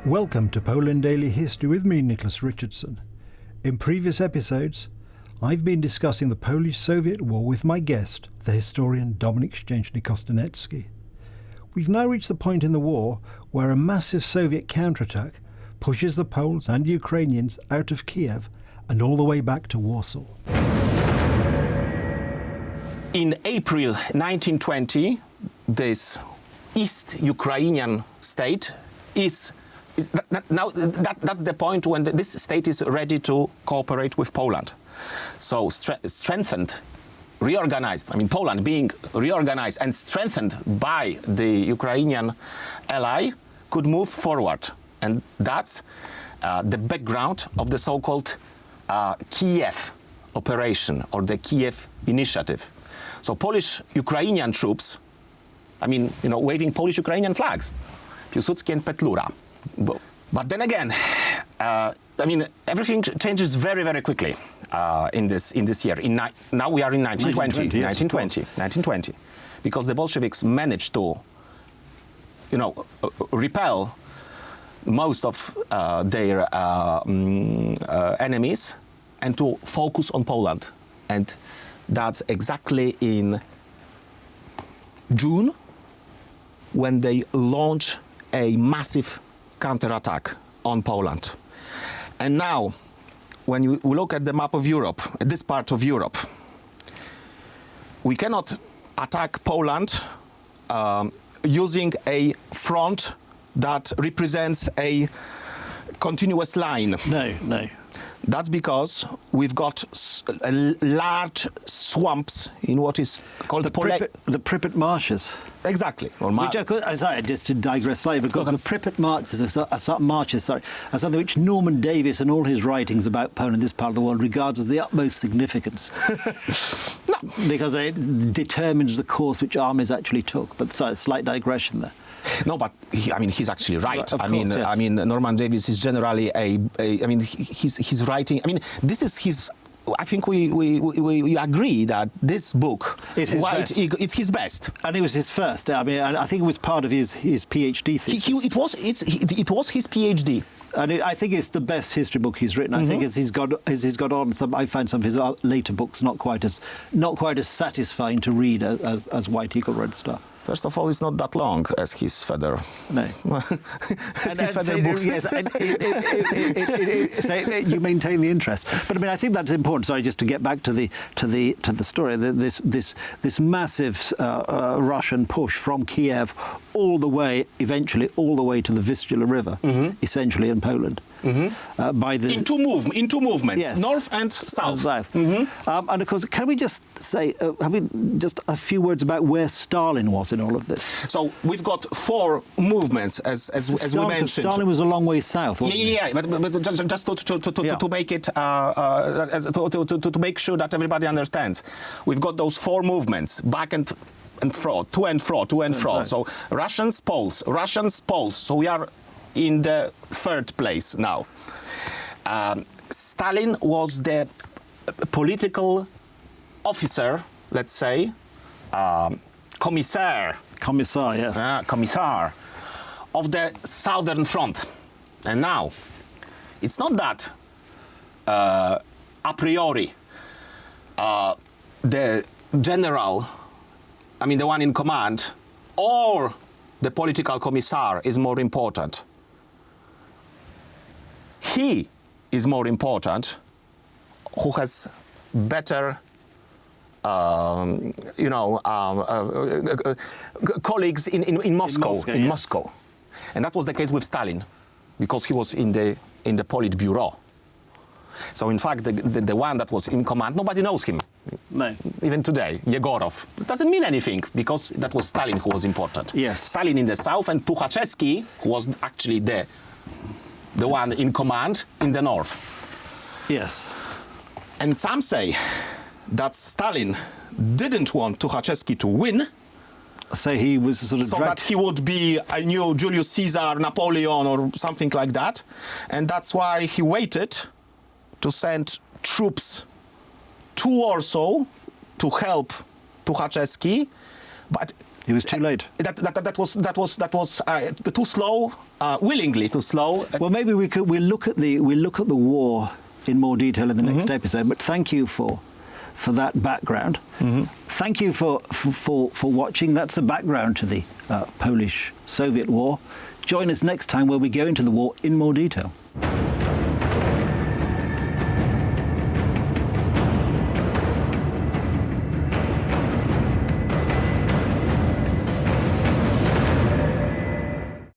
Welcome to Poland Daily History with me, Nicholas Richardson. In previous episodes, I've been discussing the Polish-Soviet War with my guest, the historian Dominik Szczęsny-Kostanecki. We've now reached the point in the war where a massive Soviet counterattack pushes the Poles and Ukrainians out of Kiev and all the way back to Warsaw. In April 1920, this East Ukrainian state that's the point when this state is ready to cooperate with Poland. So strengthened, reorganized, Poland being reorganized and strengthened by the Ukrainian ally could move forward. And that's the background of the so-called Kiev operation or the Kiev initiative. So Polish-Ukrainian troops, waving Polish-Ukrainian flags, Piłsudski and Petlura. But then again, everything changes very, very quickly in this year. Now we are in 1920, because the Bolsheviks managed to, repel most of their enemies and to focus on Poland. And that's exactly in June when they launch a massive counterattack on Poland. And now, when you look at the map of Europe, at this part of Europe, we cannot attack Poland using a front that represents a continuous line. No. That's because we've got large swamps in what is called the Pripyat marshes. Exactly. Sorry, just to digress slightly, because the Pripyat marches are something which Norman Davies and all his writings about Poland, this part of the world, regards as the utmost significance. No. Because it determines the course which armies actually took. But sorry, a slight digression there. No, but he's actually right. Of course, yes. Norman Davies is generally he's writing. This is his. I think we agree that this book is his best. It's his best, and it was his first. I think it was part of his PhD thesis. It was his PhD. And I think it's the best history book he's written. I think he's got on some. I found some of his later books not quite as satisfying to read as White Eagle Red Star. First of all, it's not that long as his feather. No. His feather books. Yes, so you maintain the interest. But I think that's important. Sorry, just to get back to the story. This massive Russian push from Kiev eventually all the way to the Vistula River, essentially in Poland. In two movements, yes. North and south. And of course, can we just say, just a few words about where Stalin was in all of this? So we've got four movements, as we mentioned. Stalin was a long way south, wasn't he? Yeah, but just to make it to make sure that everybody understands, we've got those four movements, back and fro, to and fro. Right. So Russians, Poles. So we are in the third place now. Stalin was the political officer, let's say, commissar, yes. Commissar of the Southern Front. And now, it's not that a priori the general, the one in command, or the political commissar is more important. He is more important, who has better colleagues in Moscow. And that was the case with Stalin, because he was in the Politburo. So in fact, the one that was in command, nobody knows him. No. Even today, Yegorov. It doesn't mean anything, because that was Stalin who was important. Yes. Stalin in the south, and Tuchaczewski, who was actually the one in command in the north. Yes. And some say that Stalin didn't want Tuchaczewski to win. So he was sort of that he would be a new Julius Caesar, Napoleon, or something like that. And that's why he waited to send troops to Warsaw to help Tuchaczewski. But It was too late. That was too slow, willingly too slow. Well, maybe we'll look at the war in more detail in the next episode. But thank you for that background. Thank you for watching. That's the background to the Polish-Soviet War. Join us next time where we go into the war in more detail.